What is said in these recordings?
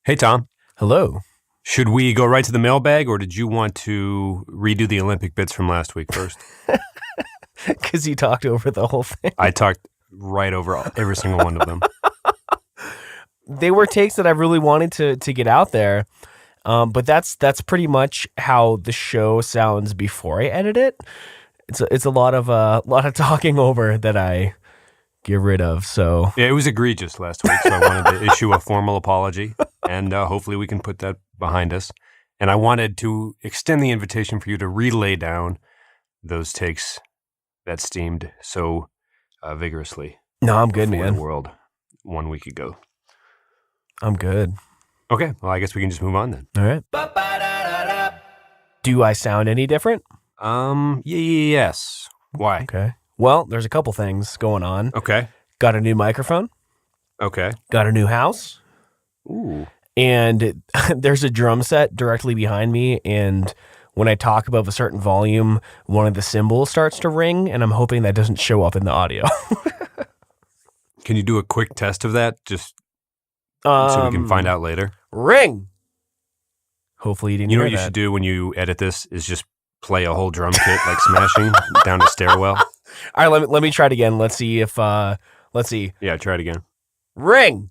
Hey, Tom. Hello. Should we go right to the mailbag, or did you want to redo the Olympic bits from last week first? Because you talked over the whole thing. I talked right over every single one of them. They were takes that I really wanted to get out there, but that's pretty much how the show sounds before I edit it. It's a lot of talking over that I get rid of. So yeah, it was egregious last week, so I wanted to issue a formal apology, and hopefully we can put that behind us. And I wanted to extend the invitation for you to relay down those takes that steamed so vigorously. No, I'm good, man. The world 1 week ago. I'm good. Okay, well, I guess we can just move on then. All right. Do I sound any different? Yes. Why? Okay. Well, there's a couple things going on. Okay. Got a new microphone. Okay. Got a new house. Ooh. And there's a drum set directly behind me, and when I talk above a certain volume, one of the cymbals starts to ring, and I'm hoping that doesn't show up in the audio. Can you do a quick test of that, just so we can find out later? Ring! Hopefully you didn't hear that. You know what you should do when you edit this is just play a whole drum kit, like Smashing, down to Stairwell. All right, let me try it again. Let's see if, let's see. Yeah, try it again. Ring!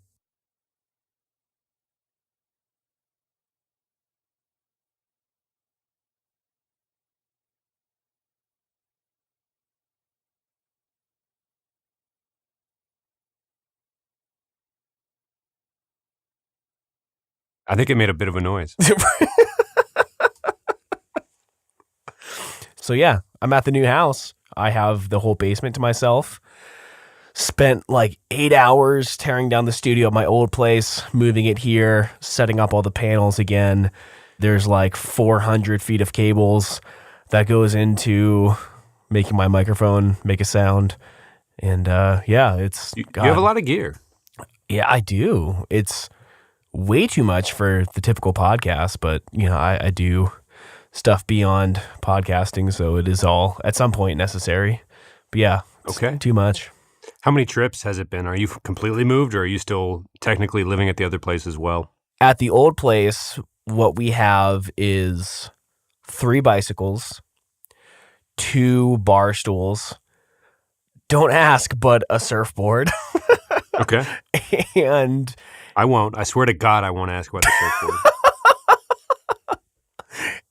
I think it made a bit of a noise. So yeah, I'm at the new house. I have the whole basement to myself. Spent like 8 hours tearing down the studio at my old place, moving it here, setting up all the panels again. There's like 400 feet of cables that goes into making my microphone make a sound. And yeah, it's... You have a lot of gear. Yeah, I do. It's way too much for the typical podcast, but you know, I do stuff beyond podcasting, so it is all at some point necessary. But yeah, it's too much. How many trips has it been? Are you completely moved, or are you still technically living at the other place as well? At the old place, what we have is 3 bicycles, 2 bar stools. Don't ask, but a surfboard. Okay. And I won't. I swear to God, I won't ask about the surfboard.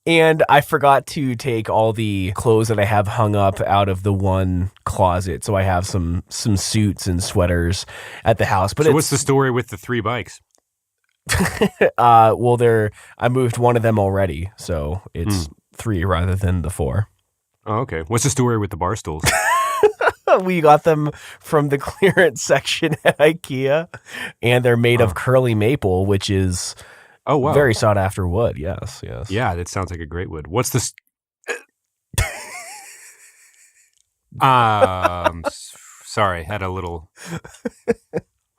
And I forgot to take all the clothes that I have hung up out of the one closet. So I have some suits and sweaters at the house. But so what's the story with the 3 bikes? Well, I moved one of them already. So it's 3 rather than the 4. Oh, okay. What's the story with the bar stools? We got them from the clearance section at IKEA. And they're made of curly maple, which is... Oh, wow. Very sought after wood, yes. Yeah, that sounds like a great wood. What's this? Sorry, had a little...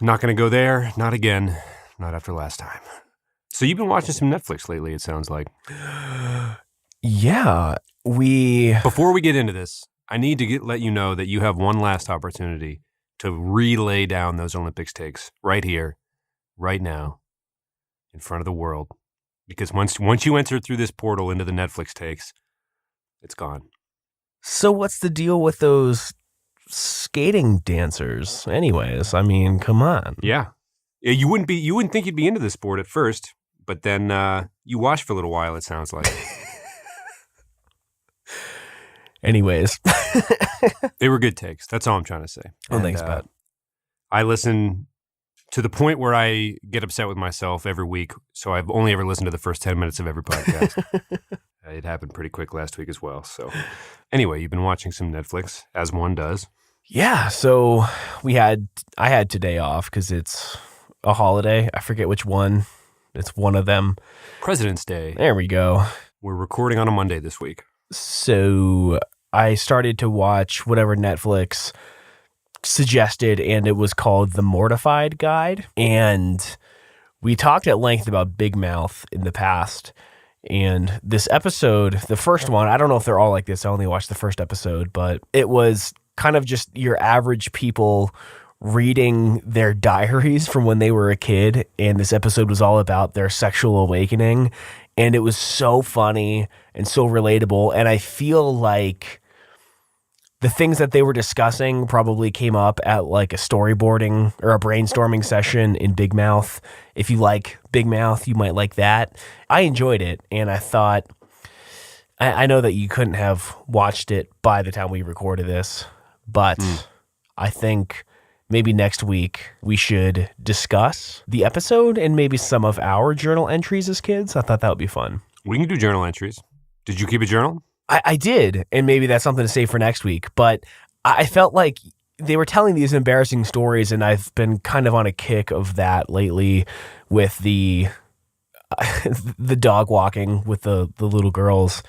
Not going to go there. Not again. Not after last time. So you've been watching some Netflix lately, it sounds like. Yeah, Before we get into this, I need to let you know that you have one last opportunity to relay down those Olympics takes right here, right now. In front of the world, because once you enter through this portal into the Netflix takes, it's gone. So what's the deal with those skating dancers? Anyways, I mean, come on. Yeah, you wouldn't think you'd be into the sport at first, but then you watch for a little while. It sounds like. Anyways, they were good takes. That's all I'm trying to say. Oh, thanks, Pat. I listen to the point where I get upset with myself every week, so I've only ever listened to the first 10 minutes of every podcast. It happened pretty quick last week as well. So anyway, you've been watching some Netflix, as one does. Yeah, so I had today off because it's a holiday. I forget which one. It's one of them. President's Day. There we go. We're recording on a Monday this week. So I started to watch whatever Netflix suggested, and it was called The Mortified Guide. And we talked at length about Big Mouth in the past. And this episode, the first one, I don't know if they're all like this. I only watched the first episode, but it was kind of just your average people reading their diaries from when they were a kid, and this episode was all about their sexual awakening, and it was so funny and so relatable, and I feel like the things that they were discussing probably came up at like a storyboarding or a brainstorming session in Big Mouth. If you like Big Mouth, you might like that. I enjoyed it, and I thought, I know that you couldn't have watched it by the time we recorded this, but I think maybe next week we should discuss the episode and maybe some of our journal entries as kids. I thought that would be fun. We can do journal entries. Did you keep a journal? I did, and maybe that's something to save for next week, but I felt like they were telling these embarrassing stories, and I've been kind of on a kick of that lately with the dog walking with the little girls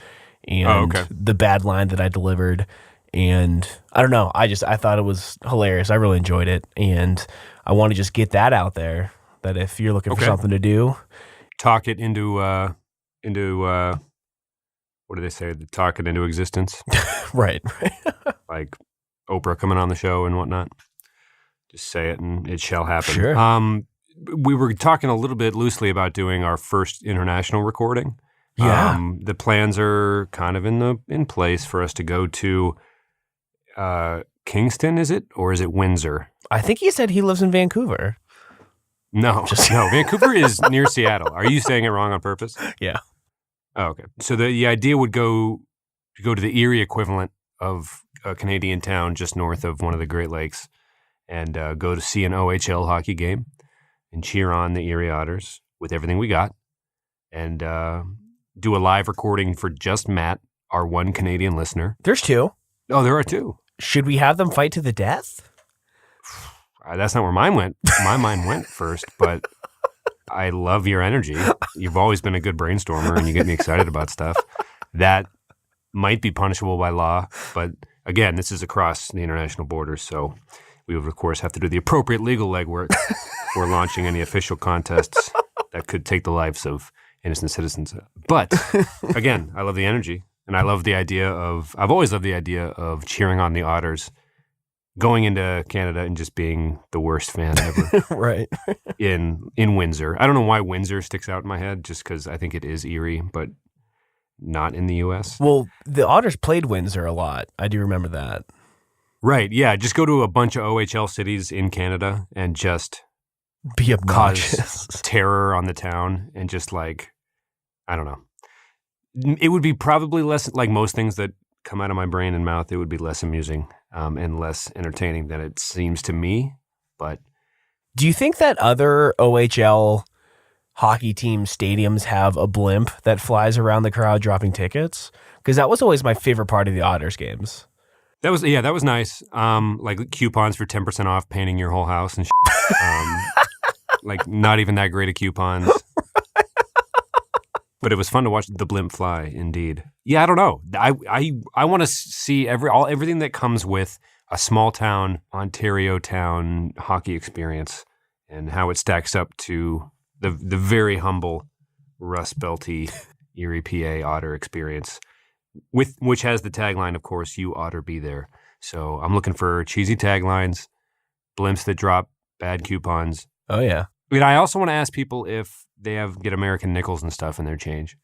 and the bad line that I delivered. And I don't know, I thought it was hilarious. I really enjoyed it, and I want to just get that out there, that if you're looking for something to do, talk it into what do they say? Talk it into existence. Right. Like Oprah coming on the show and whatnot. Just say it and it shall happen. Sure. We were talking a little bit loosely about doing our first international recording. Yeah. The plans are kind of in place for us to go to Kingston, is it? Or is it Windsor? I think he said he lives in Vancouver. No. No, Vancouver is near Seattle. Are you saying it wrong on purpose? Yeah. Oh, okay. So the idea would go to the Erie equivalent of a Canadian town just north of one of the Great Lakes and go to see an OHL hockey game and cheer on the Erie Otters with everything we got and do a live recording for just Matt, our one Canadian listener. There's two. Oh, there are two. Should we have them fight to the death? That's not where mine went. My mind went first, but I love your energy. You've always been a good brainstormer, and you get me excited about stuff. That might be punishable by law, but again, this is across the international borders, so we would, of course, have to do the appropriate legal legwork for launching any official contests that could take the lives of innocent citizens. But again, I love the energy, and I love the idea of – I've always loved the idea of cheering on the Otters, going into Canada and just being the worst fan ever. Right. in Windsor. I don't know why Windsor sticks out in my head, just because I think it is Erie, but not in the U.S. Well, the Otters played Windsor a lot. I do remember that. Right, yeah. Just go to a bunch of OHL cities in Canada and just be obnoxious. Cause terror on the town and just like, I don't know. It would be probably less, like most things that come out of my brain and mouth, it would be less amusing and less entertaining than it seems to me. But do you think that other OHL hockey team stadiums have a blimp that flies around the crowd dropping tickets? Because that was always my favorite part of the Otters games. That was nice. Like coupons for 10% off painting your whole house and like not even that great of coupons. But it was fun to watch the blimp fly, indeed. Yeah, I don't know. I want to see everything that comes with a small town, Ontario town hockey experience and how it stacks up to the very humble Rust Belty Erie PA Otter experience, which has the tagline, of course, "You Otter Be There." So I'm looking for cheesy taglines, blimps that drop bad coupons. Oh, yeah. But I also want to ask people if they get American nickels and stuff in their change.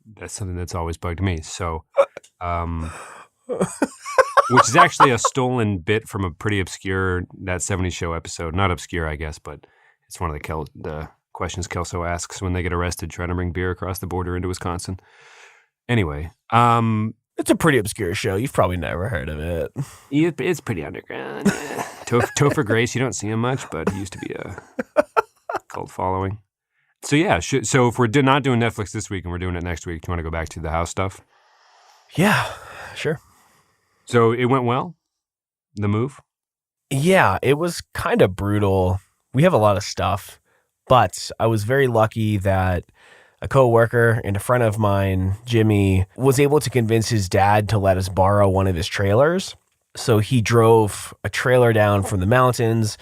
That's something that's always bugged me. So, which is actually a stolen bit from a pretty obscure That 70s Show episode. Not obscure, I guess, but it's one of the questions Kelso asks when they get arrested trying to bring beer across the border into Wisconsin. Anyway, it's a pretty obscure show. You've probably never heard of it. It's pretty underground. Yeah. Topher Grace, you don't see him much, but he used to be a cult following. So yeah, so if we're not doing Netflix this week and we're doing it next week, do you want to go back to the house stuff? Yeah, sure. So it went well, the move? Yeah, it was kind of brutal. We have a lot of stuff, but I was very lucky that a coworker and a friend of mine, Jimmy, was able to convince his dad to let us borrow one of his trailers. So he drove a trailer down from the mountains.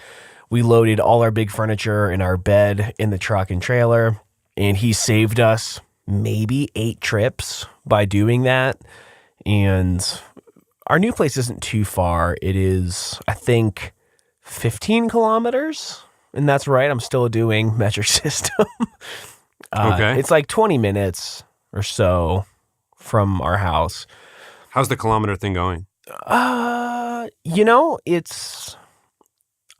We loaded all our big furniture and our bed in the truck and trailer, and he saved us maybe 8 trips by doing that. And Our new place isn't too far. It is, I think, 15 kilometers. And that's right. I'm still doing metric system. Okay. It's like 20 minutes or so from our house. How's the kilometer thing going? I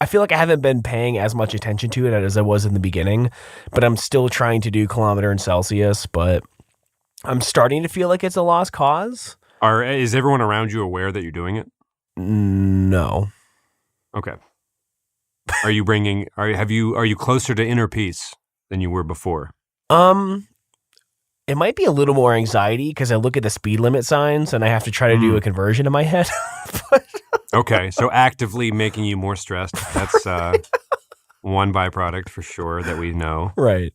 feel like I haven't been paying as much attention to it as I was in the beginning, but I'm still trying to do kilometer and Celsius, but I'm starting to feel like it's a lost cause. Is everyone around you aware that you're doing it? No. Okay. Are you closer to inner peace than you were before? It might be a little more anxiety because I look at the speed limit signs and I have to try to do a conversion in my head. Okay, so actively making you more stressed. That's one byproduct for sure that we know. Right.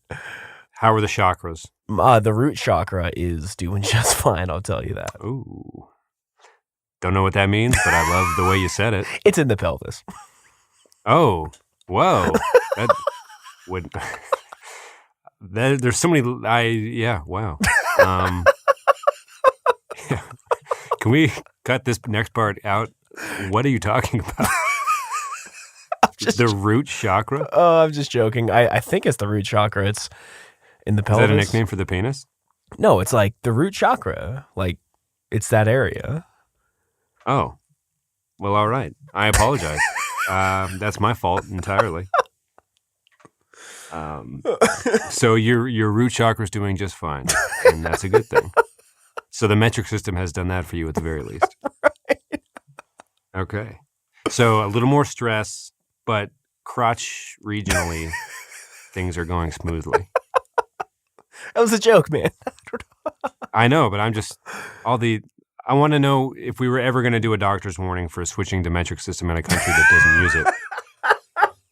How are the chakras? The root chakra is doing just fine, I'll tell you that. Ooh. Don't know what that means, but I love the way you said it. It's in the pelvis. Oh, whoa. That would... There's so many... wow. Yeah. Can we cut this next part out? What are you talking about? The root chakra? Oh, I'm just joking. I think it's the root chakra. It's in the pelvis. Is that a nickname for the penis? No, it's like the root chakra. Like, it's that area. Oh. Well, all right. I apologize. That's my fault entirely. So your root chakra is doing just fine, and that's a good thing. So the metric system has done that for you at the very least. Right. Okay. So a little more stress, but crotch regionally, things are going smoothly. That was a joke, man. I know, but I want to know if we were ever going to do a doctor's warning for switching to metric system in a country that doesn't use it.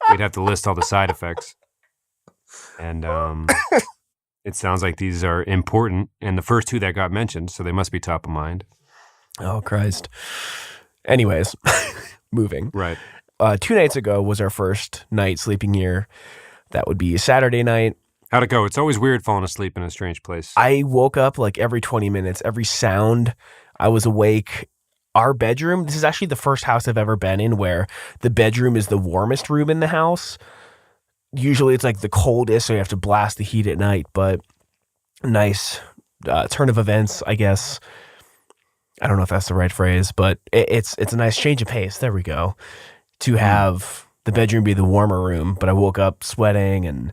We'd have to list all the side effects. And it sounds like these are important. And the first two that got mentioned, so they must be top of mind. Oh, Christ. Anyways, moving. Right. 2 nights ago was our first night sleeping here. That would be a Saturday night. How'd it go? It's always weird falling asleep in a strange place. I woke up like every 20 minutes, every sound. I was awake. Our bedroom, this is actually the first house I've ever been in where the bedroom is the warmest room in the house. Usually it's like the coldest, so you have to blast the heat at night, but nice turn of events, I guess. I don't know if that's the right phrase, but it's a nice change of pace. There we go. To have the bedroom be the warmer room, but I woke up sweating and,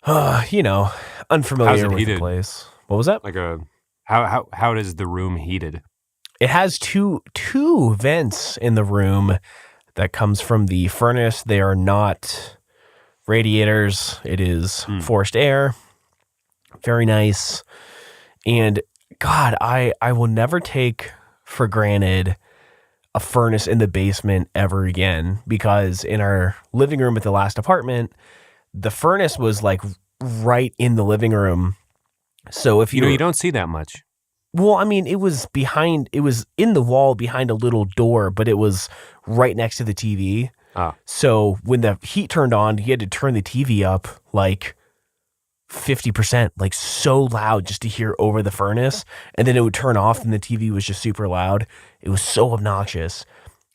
unfamiliar with the place. What was that? Like how does the room heated? It has two vents in the room that comes from the furnace. They are not radiators. It is forced air. Very nice. And God, I will never take for granted a furnace in the basement ever again, because in our living room at the last apartment, the furnace was like right in the living room. So if you don't see that much. Well, I mean, it was in the wall behind a little door, but it was right next to the TV. So when the heat turned on, he had to turn the TV up like 50%, like so loud just to hear over the furnace. And then it would turn off and the TV was just super loud. It was so obnoxious.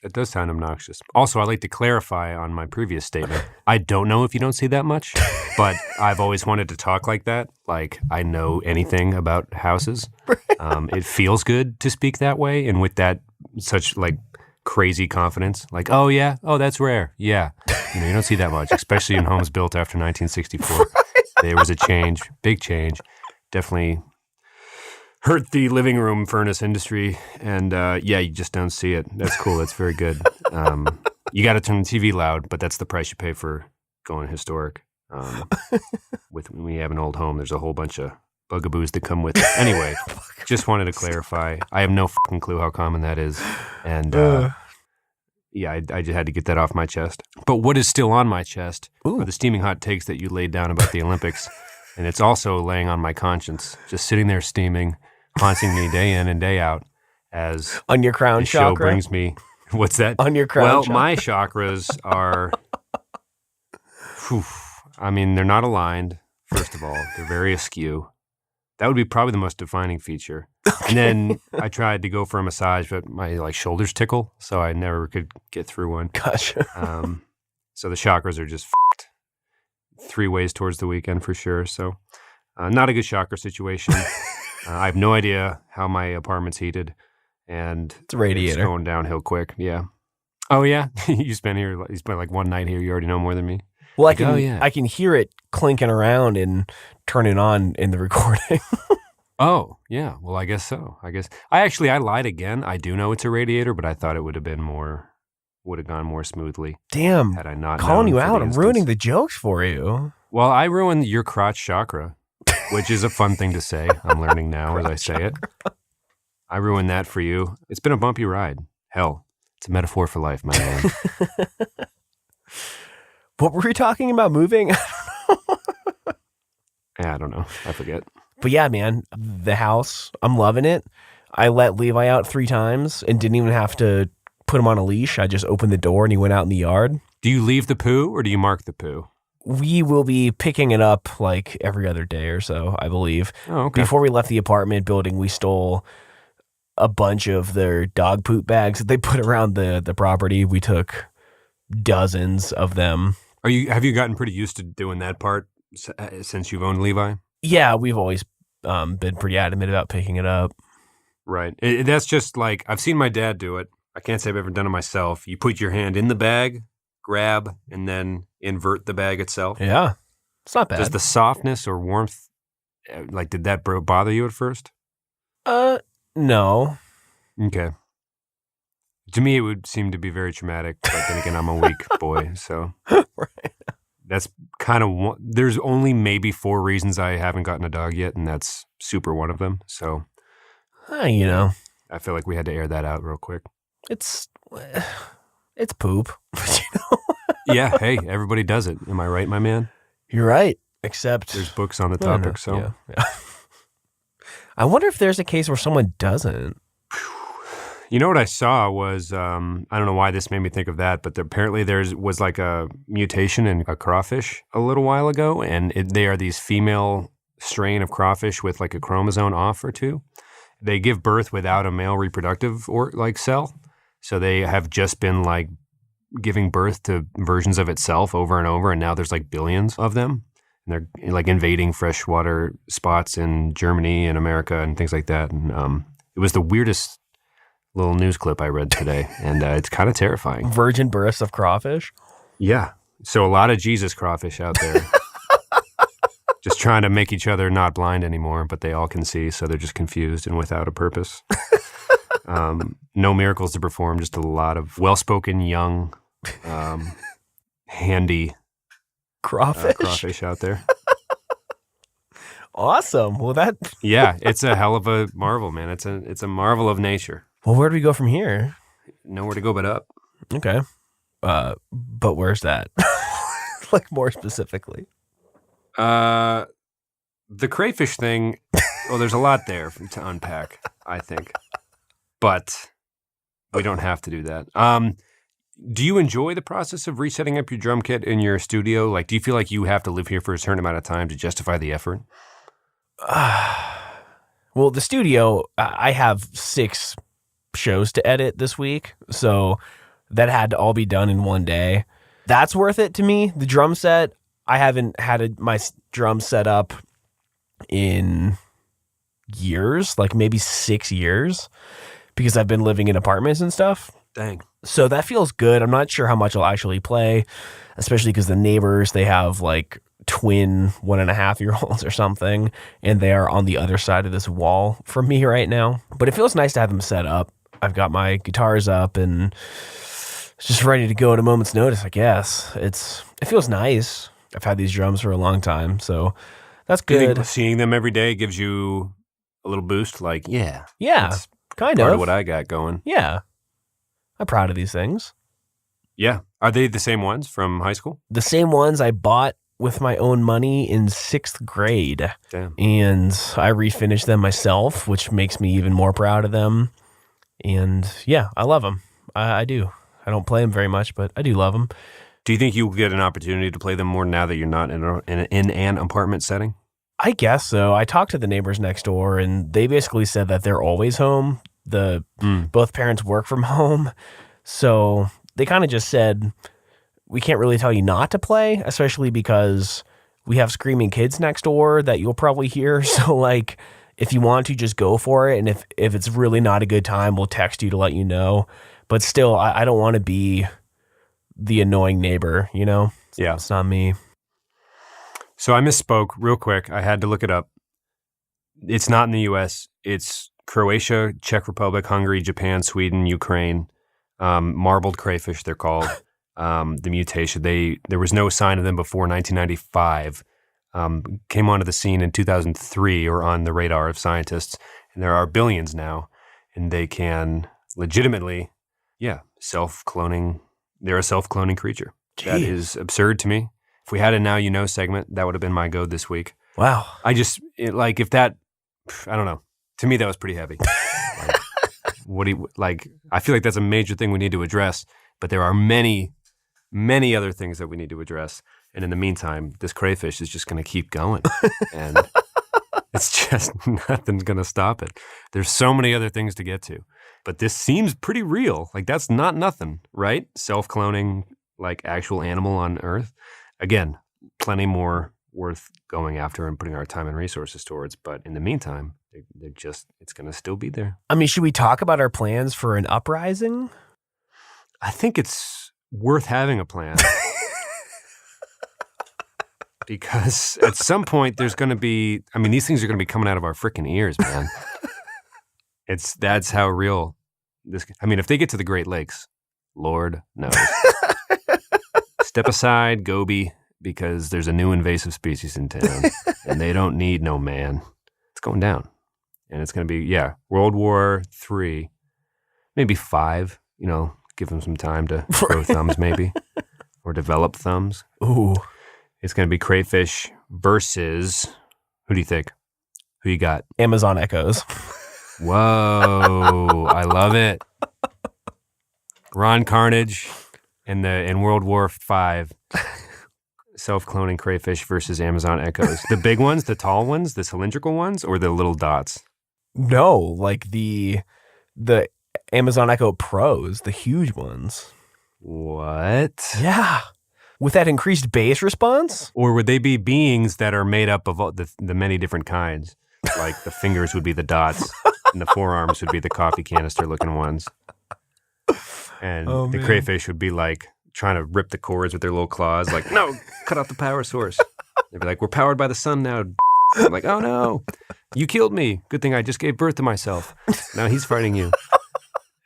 It does sound obnoxious. Also, I'd like to clarify on my previous statement. I don't know if you don't see that much, but I've always wanted to talk like that. Like I know anything about houses. It feels good to speak that way and with that such like crazy confidence. Like, oh yeah, oh that's rare. Yeah, you don't see that much, especially in homes built after 1964. Right. There was a change, big change. Definitely hurt the living room furnace industry, and you just don't see it. That's cool. That's very good. You got to turn the TV loud, but that's the price you pay for going historic. When we have an old home, there's a whole bunch of bugaboos that come with it. Anyway, just wanted to clarify. I have no fucking clue how common that is, and I just had to get that off my chest. But what is still on my chest are the steaming hot takes that you laid down about the Olympics, and it's also laying on my conscience, just sitting there steaming, haunting me day in and day out as on your crown the chakra. Show brings me. What's that? On your crown. Well, chakra. My chakras are. I mean, they're not aligned. First of all, they're very askew. That would be probably the most defining feature. And then I tried to go for a massage, but my shoulders tickle, so I never could get through one. Gotcha. So the chakras are just f***ed 3 ways towards the weekend for sure. So not a good chakra situation. I have no idea how my apartment's heated, and It's a radiator. It's going downhill quick. Yeah. Oh yeah, you spent like one night here. You already know more than me. Well, I can hear it clinking around and turning on in the recording. Oh, yeah. Well, I guess so. I lied again. I do know it's a radiator, but I thought it would have gone more smoothly. Damn. Had I not calling known you for out. the I'm instance. ruining the jokes for you. Well, I ruined your crotch chakra, which is a fun thing to say. I'm learning now as I say it. I ruined that for you. It's been a bumpy ride. Hell, it's a metaphor for life, my man. What were we talking about? Moving? Yeah, I don't know. I forget. But yeah, man, the house, I'm loving it. I let Levi out 3 times and didn't even have to put him on a leash. I just opened the door and he went out in the yard. Do you leave the poo or do you mark the poo? We will be picking it up like every other day or so, I believe. Oh, okay. Before we left the apartment building, we stole a bunch of their dog poop bags that they put around the property. We took dozens of them. Have you gotten pretty used to doing that part since you've owned Levi? Yeah, we've always been pretty adamant about picking it up. Right. That's just like, I've seen my dad do it. I can't say I've ever done it myself. You put your hand in the bag, grab, and then invert the bag itself. Yeah, it's not bad. Does the softness or warmth, did that bother you at first? No. Okay. To me, it would seem to be very traumatic, but then again, I'm a weak boy, so. Right. That's kind of one. There's only maybe 4 reasons I haven't gotten a dog yet, and that's super one of them. So, I feel like we had to air that out real quick. It's poop. Yeah, hey, everybody does it. Am I right, my man? You're right. Except there's books on the topic. So, yeah. I wonder if there's a case where someone doesn't. You know what I saw was, I don't know why this made me think of that, but apparently there was like a mutation in a crawfish a little while ago, and they are these female strain of crawfish with like a chromosome off or 2. They give birth without a male reproductive cell, so they have just been like giving birth to versions of itself over and over, and now there's like billions of them, and they're like invading freshwater spots in Germany and America and things like that. And it was the weirdest little news clip I read today, and it's kind of terrifying. Virgin births of crawfish? Yeah. So a lot of Jesus crawfish out there just trying to make each other not blind anymore, but they all can see, so they're just confused and without a purpose. No miracles to perform, just a lot of well-spoken, young, handy crawfish out there. Awesome. Well, yeah, it's a hell of a marvel, man. It's a marvel of nature. Well, where do we go from here? Nowhere to go but up. Okay. But where's that? Like more specifically. The crayfish thing, well, there's a lot there to unpack, I think. But we don't have to do that. Do you enjoy the process of resetting up your drum kit in your studio? Like, do you feel like you have to live here for a certain amount of time to justify the effort? Well, the studio, I have 6 shows to edit this week, so that had to all be done in one day. That's worth it to me. The drum set, I haven't had my drum set up in years, like maybe 6 years, because I've been living in apartments and stuff. Dang. So that feels good. I'm not sure how much I'll actually play, especially because the neighbors, they have like twin 1.5-year-olds or something, and they are on the other side of this wall from me right now. But it feels nice to have them set up. I've got my guitars up and just ready to go at a moment's notice, I guess. It feels nice. I've had these drums for a long time, so that's good. Do you think seeing them every day gives you a little boost? Like, yeah, kind part of of what I got going. Yeah, I'm proud of these things. Yeah, are they the same ones from high school? The same ones I bought with my own money in 6th grade. Damn. And I refinished them myself, which makes me even more proud of them. And yeah, I love them. I do. I don't play them very much, but I do love them. Do you think you'll get an opportunity to play them more now that you're not in an apartment setting? I guess so. I talked to the neighbors next door, and they basically said that they're always home. Both parents work from home. So they kind of just said, we can't really tell you not to play, especially because we have screaming kids next door that you'll probably hear. So, like, if you want to, just go for it. And if it's really not a good time, we'll text you to let you know. But still, I don't want to be the annoying neighbor, you know? Yeah. It's not me. So I misspoke real quick. I had to look it up. It's not in the U.S. It's Croatia, Czech Republic, Hungary, Japan, Sweden, Ukraine. Marbled crayfish, they're called. The mutation. There was no sign of them before 1995. Came onto the scene in 2003 or on the radar of scientists. And there are billions now. And they can legitimately, self-cloning. They're a self-cloning creature. Jeez. That is absurd to me. If we had a Now You Know segment, that would have been my go this week. Wow. I don't know. To me, that was pretty heavy. I feel like that's a major thing we need to address, but there are many, many other things that we need to address. And in the meantime, this crayfish is just going to keep going. And it's just nothing's going to stop it. There's so many other things to get to. But this seems pretty real. Like, that's not nothing, right? Self-cloning, like, actual animal on Earth. Again, plenty more worth going after and putting our time and resources towards. But in the meantime, it's going to still be there. I mean, should we talk about our plans for an uprising? I think it's worth having a plan. Because at some point there's going to be, these things are going to be coming out of our freaking ears, man. That's how real this, if they get to the Great Lakes, Lord knows. Step aside, Gobi, because there's a new invasive species in town, and they don't need no man. It's going down, and it's going to be, World War III, maybe 5, give them some time to grow thumbs maybe, or develop thumbs. Ooh. It's going to be crayfish versus, who do you think? Who you got? Amazon echoes. Whoa, I love it. Ron Carnage in World War V, self-cloning crayfish versus Amazon echoes. The big ones, the tall ones, the cylindrical ones, or the little dots? No, like the Amazon Echo Pros, the huge ones. What? Yeah. With that increased bass response? Or would they be beings that are made up of all the many different kinds? Like the fingers would be the dots, and the forearms would be the coffee canister looking ones. And the crayfish would be like trying to rip the cords with their little claws, like, no, cut off the power source. They'd be like, we're powered by the sun now. I'm like, oh no, you killed me. Good thing I just gave birth to myself. Now he's fighting you.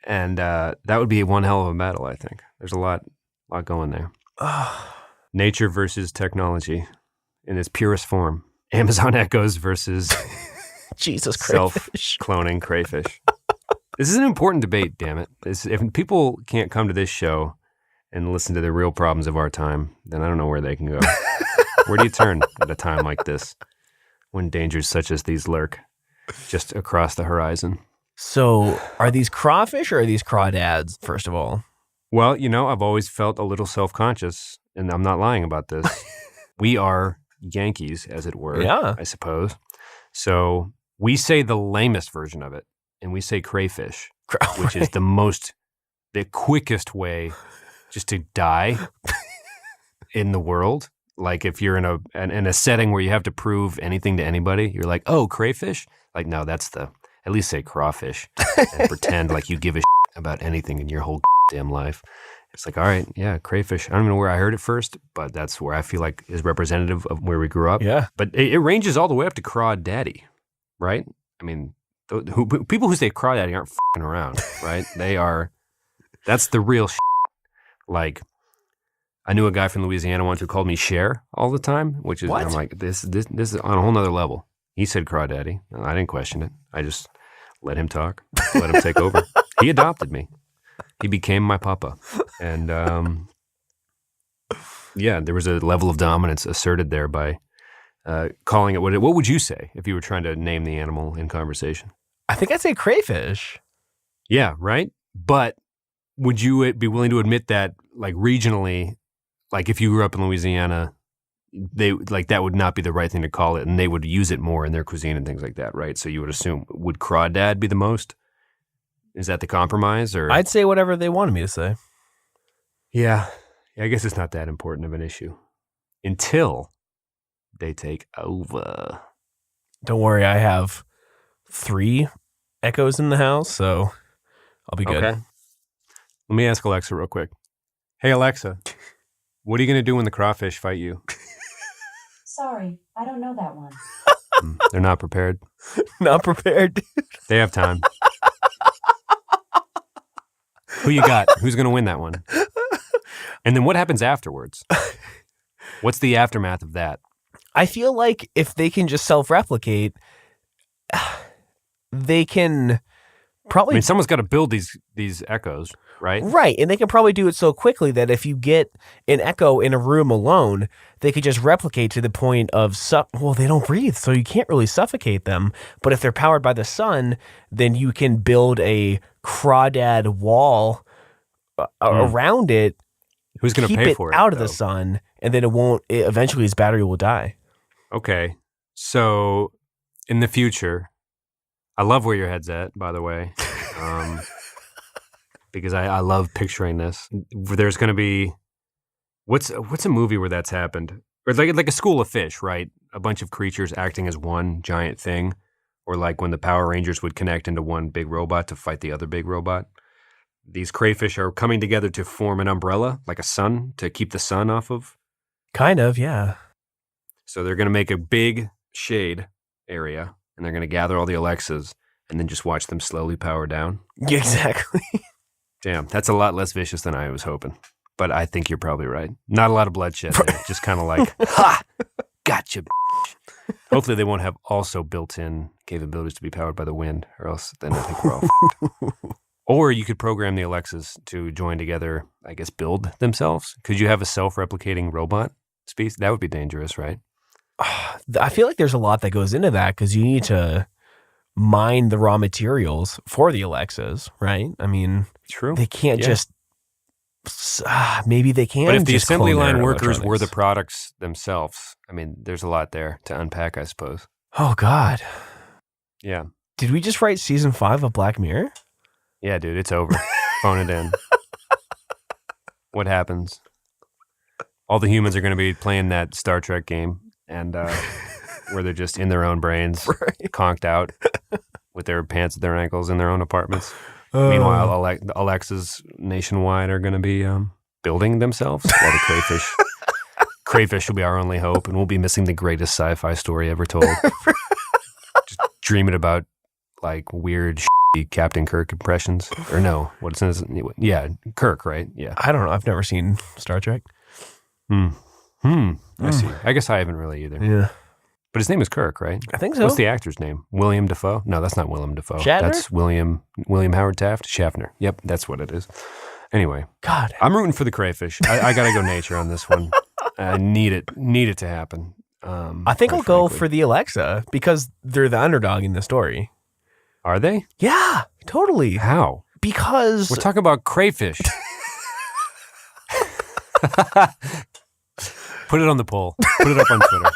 And that would be one hell of a battle, I think. There's a lot going there. Nature versus technology in its purest form. Amazon echoes versus Jesus crayfish. Self-cloning crayfish. This is an important debate, damn it. If people can't come to this show and listen to the real problems of our time, then I don't know where they can go. Where do you turn at a time like this when dangers such as these lurk just across the horizon? So are these crawfish or are these crawdads, first of all? Well, I've always felt a little self-conscious, and I'm not lying about this. We are Yankees, as it were, I suppose. So we say the lamest version of it, and we say crayfish, which is the quickest way just to die in the world. Like if you're in a setting where you have to prove anything to anybody, you're like, oh, crayfish? Like, no, at least say crawfish and pretend like you give a about anything in your whole damn life. It's like, all right, yeah, crayfish. I don't even know where I heard it first, but that's where I feel like is representative of where we grew up. Yeah. But it ranges all the way up to crawdaddy, right? People who say crawdaddy aren't f***ing around, right? That's the real shit. Like, I knew a guy from Louisiana once who called me Cher all the time, which is, what? I'm like, this is on a whole nother level. He said crawdaddy. I didn't question it. I just let him talk, let him take over. He adopted me. He became my papa. And there was a level of dominance asserted there by calling it what would you say if you were trying to name the animal in conversation? I think I'd say crayfish. Yeah, right? But would you be willing to admit that, like, regionally, like if you grew up in Louisiana, that would not be the right thing to call it, and they would use it more in their cuisine and things like that, right? So you would assume, would crawdad be the most? Is that the compromise? Or I'd say whatever they wanted me to say. Yeah, I guess it's not that important of an issue until they take over. Don't worry, I have 3 echoes in the house, so I'll be good. Okay. Let me ask Alexa real quick. Hey, Alexa, what are you going to do when the crawfish fight you? Sorry, I don't know that one. They're not prepared. Not prepared. They have time. Who you got? Who's going to win that one? And then what happens afterwards? What's the aftermath of that? I feel like if they can just self-replicate, they can probably... I mean, someone's got to build these echoes, right? Right, and they can probably do it so quickly that if you get an echo in a room alone, they could just replicate to the point of... Well, they don't breathe, so you can't really suffocate them. But if they're powered by the sun, then you can build a crawdad wall around it. Who's going to pay for it? Out of the sun, and then eventually his battery will die. Okay. So in the future, I love where your head's at, by the way, because I love picturing this. There's going to be, what's a movie where that's happened? Or like a school of fish, right? A bunch of creatures acting as one giant thing. Or like when the Power Rangers would connect into one big robot to fight the other big robot. These crayfish are coming together to form an umbrella, like a sun, to keep the sun off of. Kind of, yeah. So they're going to make a big shade area, and they're going to gather all the Alexas, and then just watch them slowly power down. Yeah, exactly. Damn, that's a lot less vicious than I was hoping. But I think you're probably right. Not a lot of bloodshed there. Just kind of like, ha! Gotcha, bitch. Hopefully they won't have also built-in capabilities to be powered by the wind, or else then I think we're all fucked. Or you could program the Alexas to join together, I guess, build themselves. Could you have a self-replicating robot species? That would be dangerous, right? I feel like there's a lot that goes into that because you need to mine the raw materials for the Alexas, right? I mean, true. They can't just... maybe they can. But if the just assembly clone line their workers were the electronics. products themselves, I mean, there's a lot there to unpack, I suppose. Oh, God. Yeah. Did we just write season 5 of Black Mirror? Yeah, dude, it's over. Phone it in. What happens? All the humans are going to be playing that Star Trek game, and where they're just in their own brains, Right. conked out with their pants at their ankles in their own apartments. Meanwhile, Alexas nationwide are going to be building themselves while the crayfish will be our only hope, and we'll be missing the greatest sci-fi story ever told. Just dreaming about like weird Captain Kirk impressions. Or no, what's his? Yeah, Kirk, right? Yeah. I don't know. I've never seen Star Trek. I see. I guess I haven't really either. Yeah. But his name is Kirk, right? I think so. What's the actor's name? William Dafoe? No, that's not Willem Dafoe. Shatner? That's William Howard Taft. Schaffner. Yep, that's what it is. Anyway, God. I'm rooting for the crayfish. I got to go nature on this one. I need it to happen. I think I'll go for the Alexa because they're the underdog in the story. Are they? Yeah, totally. How? Because We're talking about crayfish. Put it on the poll. Put it up on Twitter.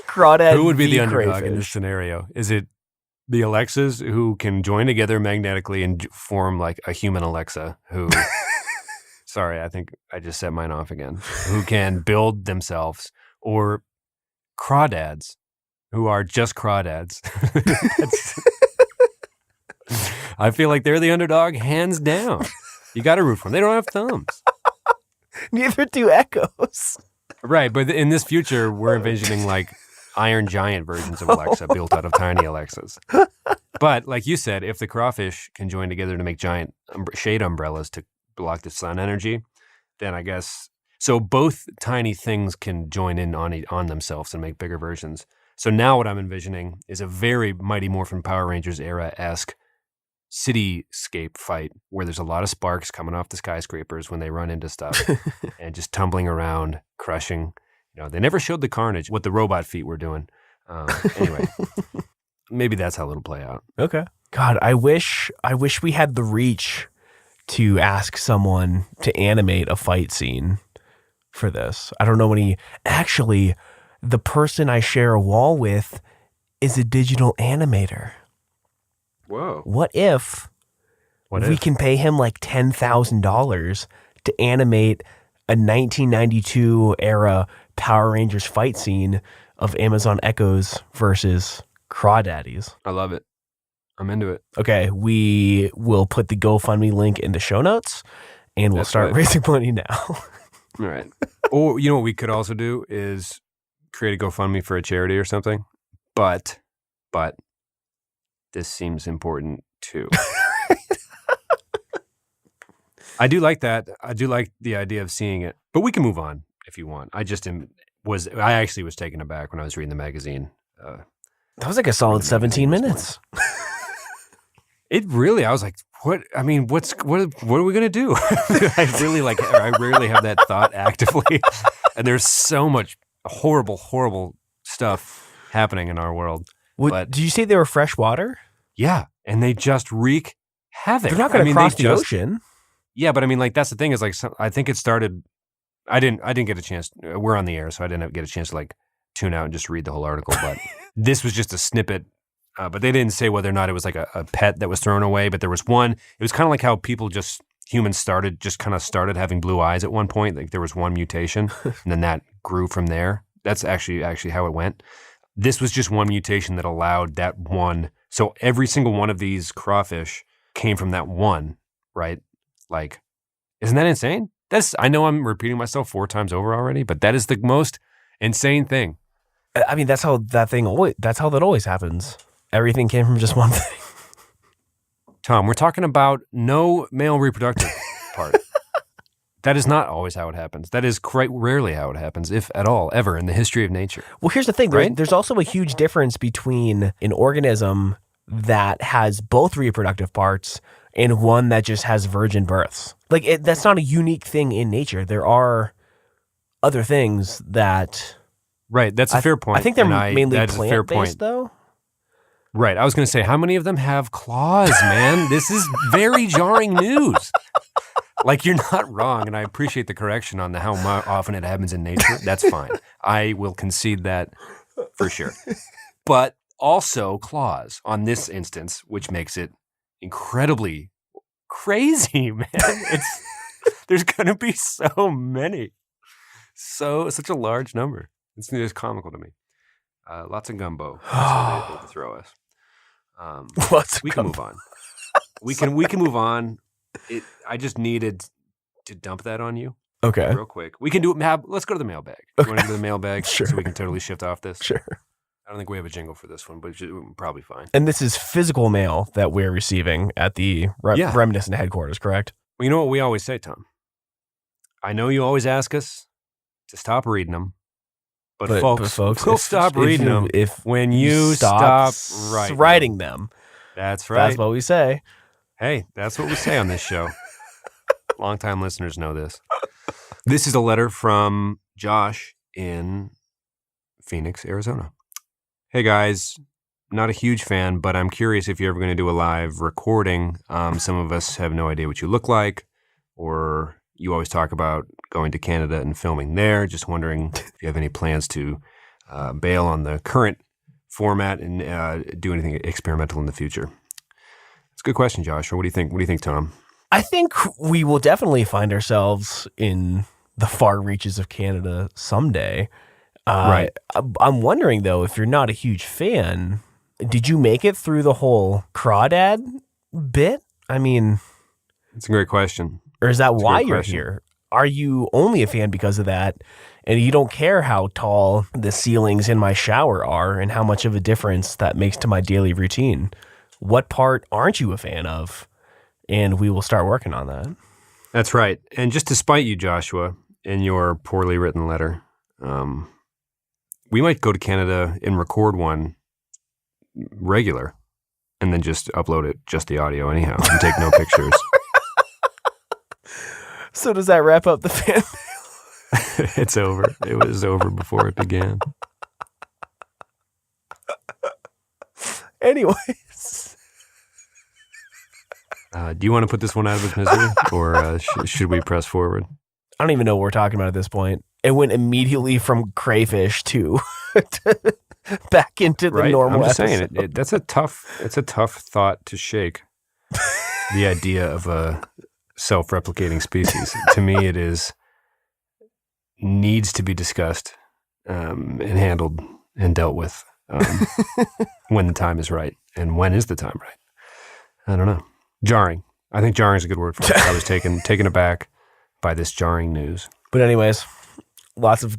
Crawdad Who would be v. the underdog in Crayfish. this scenario? Is it the Alexas who can join together magnetically and form like a human Alexa who... Sorry, I think I just set mine off again. Who can build themselves, or crawdads who are just crawdads. I feel like they're the underdog, hands down. You got to root for them. They don't have thumbs. Neither do echoes. Right, but in this future, we're envisioning like Iron Giant versions of Alexa built out of tiny Alexas. But like you said, if the crawfish can join together to make giant shade umbrellas to block the sun energy, then I guess... So both tiny things can join in on themselves and make bigger versions. So now what I'm envisioning is a very Mighty Morphin Power Rangers era-esque cityscape fight where there's a lot of sparks coming off the skyscrapers when they run into stuff and just tumbling around, crushing. You know, they never showed the carnage, what the robot feet were doing. Anyway, maybe that's how it'll play out. Okay. God, I wish we had the reach to ask someone to animate a fight scene for this. I don't know any. Actually, the person I share a wall with is a digital animator. Whoa. What if we can pay him like $10,000 to animate a 1992 era Power Rangers fight scene of Amazon Echoes versus Crawdaddies? I love it. I'm into it. Okay, we will put the GoFundMe link in the show notes, and we'll start raising money now. All right. Or you know what we could also do is create a GoFundMe for a charity or something. But this seems important too. I do like that. I do like the idea of seeing it. But we can move on if you want. I actually was taken aback when I was reading the magazine. That was like a solid 17 minutes. It really, I was like, what? I mean, what are we going to do? I rarely have that thought actively. And there's so much horrible, horrible stuff happening in our world. Did you say they were freshwater? Yeah. And they just wreak havoc. They're not going to cross the ocean. Yeah. But I mean, like, that's the thing is like, I think it started, I didn't get a chance. We're on the air, so I didn't get a chance to like tune out and just read the whole article. But this was just a snippet. But they didn't say whether or not it was like a pet that was thrown away. But there was one. It was kind of like how humans started having blue eyes at one point. Like there was one mutation, and then that grew from there. That's actually how it went. This was just one mutation that allowed that one. So every single one of these crawfish came from that one, right? Like, isn't that insane? I know I'm repeating myself 4 times over already, but that is the most insane thing. I mean, that's how that always happens. Everything came from just one thing. Tom, we're talking about no male reproductive part. That is not always how it happens. That is quite rarely how it happens, if at all, ever in the history of nature. Well, here's the thing. Right? There's also a huge difference between an organism that has both reproductive parts and one that just has virgin births. Like, that's not a unique thing in nature. There are other things that... Right, that's a fair point. I think they're mainly plant-based, though. Right, I was going to say, how many of them have claws, man? This is very jarring news. Like, you're not wrong, and I appreciate the correction on how often it happens in nature. That's fine. I will concede that for sure. But also claws on this instance, which makes it incredibly crazy, man. There's going to be so many. Such a large number. It's just comical to me. Lots of gumbo. That's what they able to throw us. We can move on. We can move on. I just needed to dump that on you. Okay. Real quick. We can do it. Let's go to the mailbag. Okay. You want to go to the mailbag? Sure. So we can totally shift off this? Sure. I don't think we have a jingle for this one, but it's probably fine. And this is physical mail that we're receiving at the Reminiscent headquarters, correct? Well, you know what we always say, Tom? I know you always ask us to stop reading them. But folks, we'll stop reading them when you stop writing them. That's right. That's what we say. Hey, that's what we say on this show. Longtime listeners know this. This is a letter from Josh in Phoenix, Arizona. Hey, guys. Not a huge fan, but I'm curious if you're ever going to do a live recording. Some of us have no idea what you look like, or you always talk about going to Canada and filming there. Just wondering if you have any plans to bail on the current format and do anything experimental in the future. It's a good question, Josh. What do you think? What do you think, Tom? I think we will definitely find ourselves in the far reaches of Canada someday. Right. I'm wondering, though, if you're not a huge fan, did you make it through the whole crawdad bit? I mean... It's a great question. Or is that why you're here? Are you only a fan because of that, and you don't care how tall the ceilings in my shower are and how much of a difference that makes to my daily routine? What part aren't you a fan of? And we will start working on that. That's right. And just to spite you, Joshua, in your poorly written letter, we might go to Canada and record one regular and then just upload it, just the audio anyhow, and take no pictures. So does that wrap up the fan mail? It's over. It was over before it began. Anyways. Do you want to put this one out of its misery, or should we press forward? don't even know what we're talking about at this point. It went immediately from Crayfish to back into the normal I'm just episode. saying, it's a tough thought to shake, the idea of a self-replicating species. To me, it needs to be discussed and handled and dealt with when the time is right. And when is the time right? I don't know. Jarring. I think jarring is a good word for it. I was taken aback by this jarring news. But anyways, lots of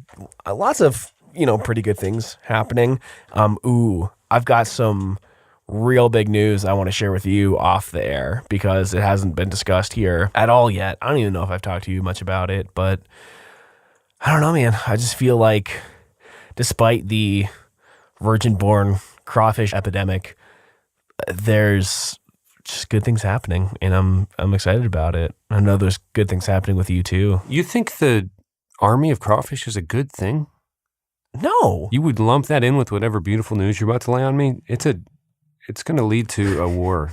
pretty good things happening. I've got some real big news I want to share with you off the air because it hasn't been discussed here at all yet. I don't even know if I've talked to you much about it, but I don't know, man. I just feel like despite the virgin-born crawfish epidemic, there's just good things happening, and I'm excited about it. I know there's good things happening with you too. You think the army of crawfish is a good thing? No. You would lump that in with whatever beautiful news you're about to lay on me? It's going to lead to a war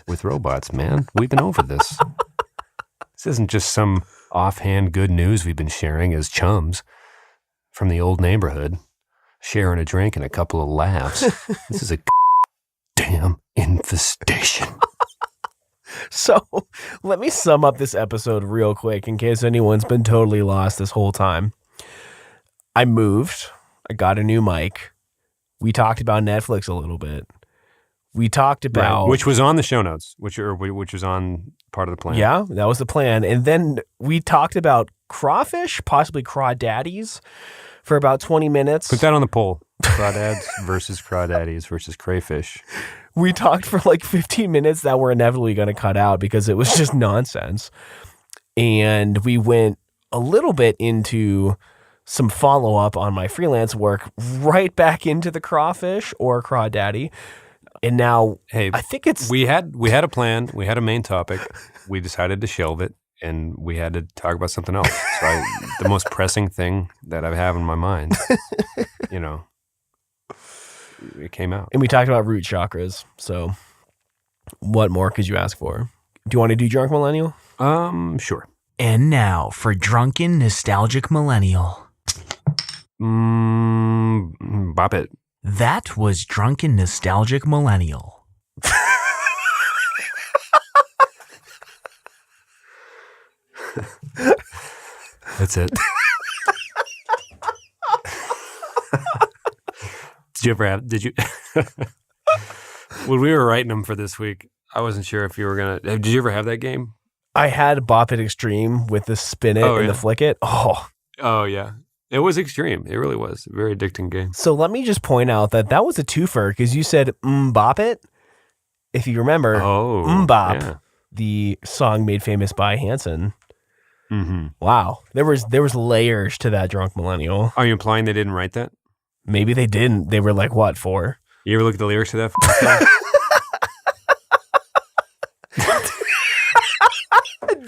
with robots, man. We've been over this. This isn't just some offhand good news we've been sharing as chums from the old neighborhood, sharing a drink and a couple of laughs. This is a damn infestation. So let me sum up this episode real quick in case anyone's been totally lost this whole time. I moved. I got a new mic. We talked about Netflix a little bit. We talked about... Right, which was on the show notes, which was on part of the plan. Yeah, that was the plan. And then we talked about crawfish, possibly crawdaddies, for about 20 minutes. Put that on the poll. Crawdads versus crawdaddies versus crayfish. We talked for like 15 minutes that we're inevitably going to cut out because it was just nonsense. And we went a little bit into some follow-up on my freelance work, right back into the crawfish or crawdaddy. And now, hey, I think it's... We had a plan. We had a main topic. We decided to shelve it, and we had to talk about something else. So the most pressing thing that I have in my mind, it came out. And we talked about root chakras. So what more could you ask for? Do you want to do Drunk Millennial? Sure. And now for Drunken Nostalgic Millennial. Bop it. That was Drunken Nostalgic Millennial. That's it. Did you when we were writing them for this week, I wasn't sure if you were gonna, did you ever have that game? I had Bop It Extreme with the spin it and the flick it. Oh yeah. It was extreme. It really was a very addicting game. So let me just point out that was a twofer because you said Mmmbop it. If you remember, Mmmbop, the song made famous by Hanson. Mm-hmm. Wow, there was layers to that Drunk Millennial. Are you implying they didn't write that? Maybe they didn't. They were like, what, 4? You ever look at the lyrics to that song?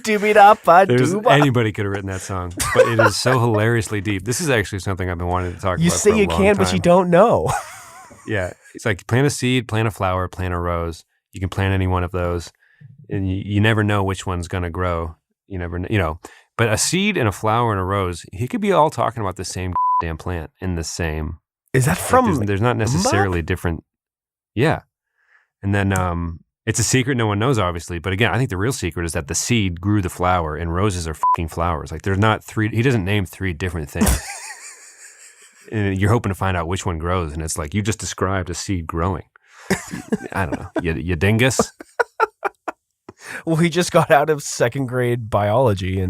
Anybody could have written that song, but it is so hilariously deep. This is actually something I've been wanting to talk about. You say for a you long can, time. but you don't know. Yeah, it's like plant a seed, plant a flower, plant a rose. You can plant any one of those, and you never know which one's going to grow. You never know, But a seed and a flower and a rose, he could be all talking about the same damn plant in the same. Is that from? There's not necessarily different. Yeah, and then it's a secret no one knows, obviously. But again, I think the real secret is that the seed grew the flower, and roses are fucking flowers. Like there's not 3. He doesn't name 3 different things. And you're hoping to find out which one grows, and it's like you just described a seed growing. I don't know, you dingus. Well, he just got out of 2nd grade biology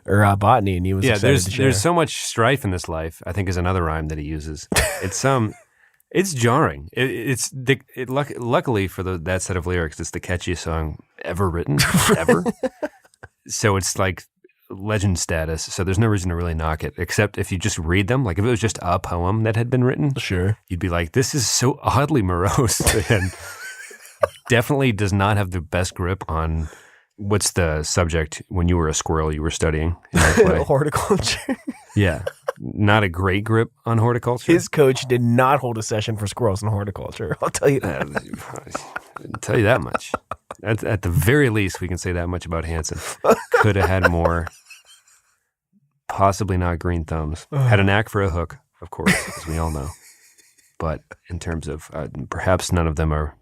or botany, and he was excited to share. There's so much strife in this life, I think, is another rhyme that he uses. It's jarring. Luckily for that set of lyrics, it's the catchiest song ever written, ever. So it's like legend status. So there's no reason to really knock it, except if you just read them. Like if it was just a poem that had been written, sure, you'd be like, this is so oddly morose and definitely does not have the best grip on what's the subject when you were a squirrel you were studying in that play. Horticulture. Yeah. Not a great grip on horticulture. His coach did not hold a session for squirrels in horticulture. I'll tell you that. I'll tell you that much. At the very least, we can say that much about Hanson. Could have had more possibly not green thumbs. Had a knack for a hook, of course, as we all know. But in terms of perhaps none of them are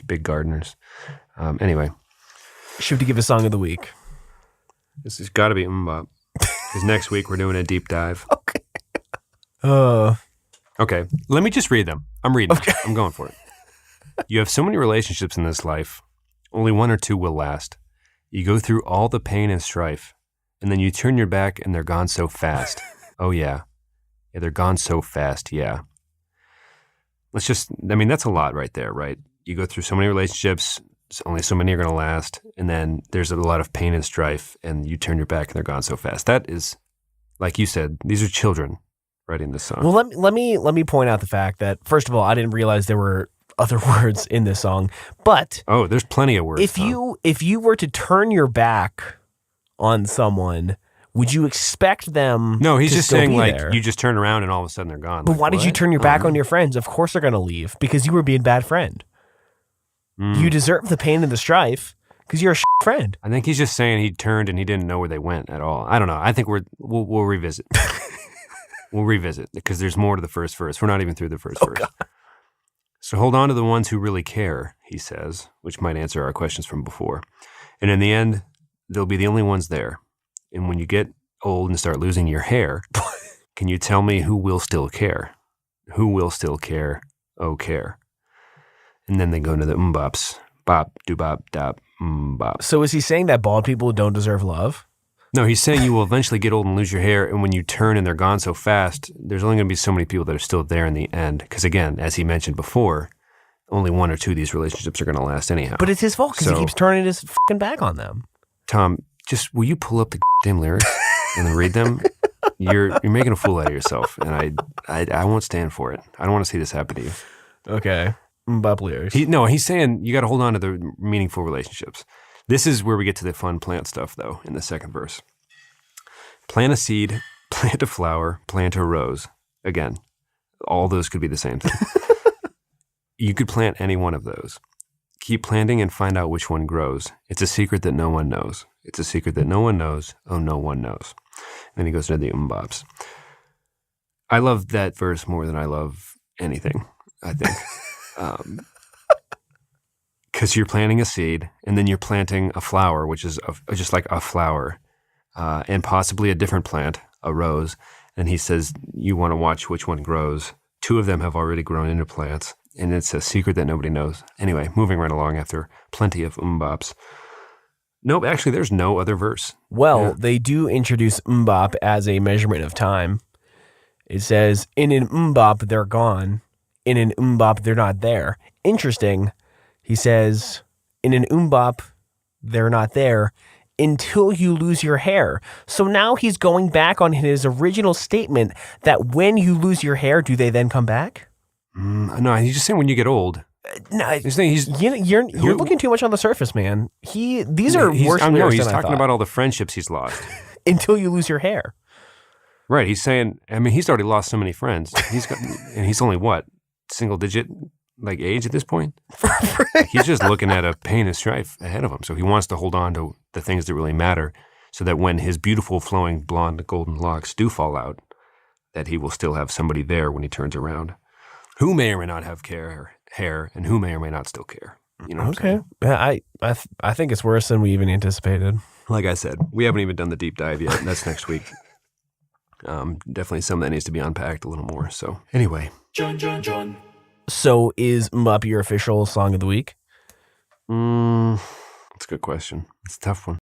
big gardeners. Anyway. Should we give a song of the week? This has got to be Mmmbop. Because next week we're doing a deep dive. Okay, let me just read them. I'm reading. Okay. I'm going for it. You have so many relationships in this life. Only one or two will last. You go through all the pain and strife, and then you turn your back and they're gone so fast. Oh, yeah. Yeah, they're gone so fast, yeah. That's a lot right there, right? You go through so many relationships, only so many are going to last, and then there's a lot of pain and strife, and you turn your back and they're gone so fast. That is, like you said, these are children writing this song. Well, let me point out the fact that, first of all, I didn't realize there were other words in this song, but there's plenty of words. If you were to turn your back on someone, would you expect them? No, he's to just still saying be like there? you just turn around and all of a sudden they're gone. But like, why did you what? turn your back on your friends? Of course they're going to leave because you were being a bad friend. You deserve the pain and the strife because you're a friend. I think he's just saying he turned and he didn't know where they went at all. I don't know. I think we'll revisit. We'll revisit because there's more to the first verse. We're not even through the first verse. God. So hold on to the ones who really care, he says, which might answer our questions from before. And in the end, they'll be the only ones there. And when you get old and start losing your hair, can you tell me who will still care? Who will still care? Oh, care. And then they go into the Mmbops. Bop, do bop, dop, Mmmbop. So is he saying that bald people don't deserve love? No, he's saying you will eventually get old and lose your hair, and when you turn and they're gone so fast, there's only going to be so many people that are still there in the end. Because again, as he mentioned before, only one or two of these relationships are going to last anyhow. But it's his fault because he keeps turning his fucking back on them. Tom, just will you pull up the damn lyrics and then read them? You're making a fool out of yourself, and I won't stand for it. I don't want to see this happen to you. Okay. Mmmbop lyrics. He's saying you got to hold on to the meaningful relationships. This is where we get to the fun plant stuff, though, in the second verse. Plant a seed, plant a flower, plant a rose. Again, all those could be the same thing. You could plant any one of those. Keep planting and find out which one grows. It's a secret that no one knows. It's a secret that no one knows. Oh, no one knows. And then he goes into the Mmbops. I love that verse more than I love anything, I think. Because you're planting a seed, and then you're planting a flower, which is just like a flower, and possibly a different plant, a rose. And he says, you want to watch which one grows. Two of them have already grown into plants, and it's a secret that nobody knows. Anyway, moving right along after plenty of Mmbops. Nope, actually, there's no other verse. Well, They do introduce Mmmbop as a measurement of time. It says, in an Mmmbop, they're gone. In an Mmmbop, they're not there. Interesting. He says, in an Mmmbop, they're not there until you lose your hair. So now he's going back on his original statement that when you lose your hair, do they then come back? No, he's just saying when you get old. No, he's saying you're looking too much on the surface, man. These are worse lyrics than I thought. He's talking about all the friendships he's lost. Until you lose your hair. Right. He's saying, he's already lost so many friends. And he's only what? Single digit age at this point? He's just looking at a pain and strife ahead of him. So he wants to hold on to the things that really matter so that when his beautiful flowing blonde golden locks do fall out, that he will still have somebody there when he turns around who may or may not have hair and who may or may not still care. You know what I'm saying? I think it's worse than we even anticipated. Like I said, we haven't even done the deep dive yet. That's next week. Definitely some that needs to be unpacked a little more. So anyway. John. So is Mmmbop your official song of the week? That's a good question. It's a tough one.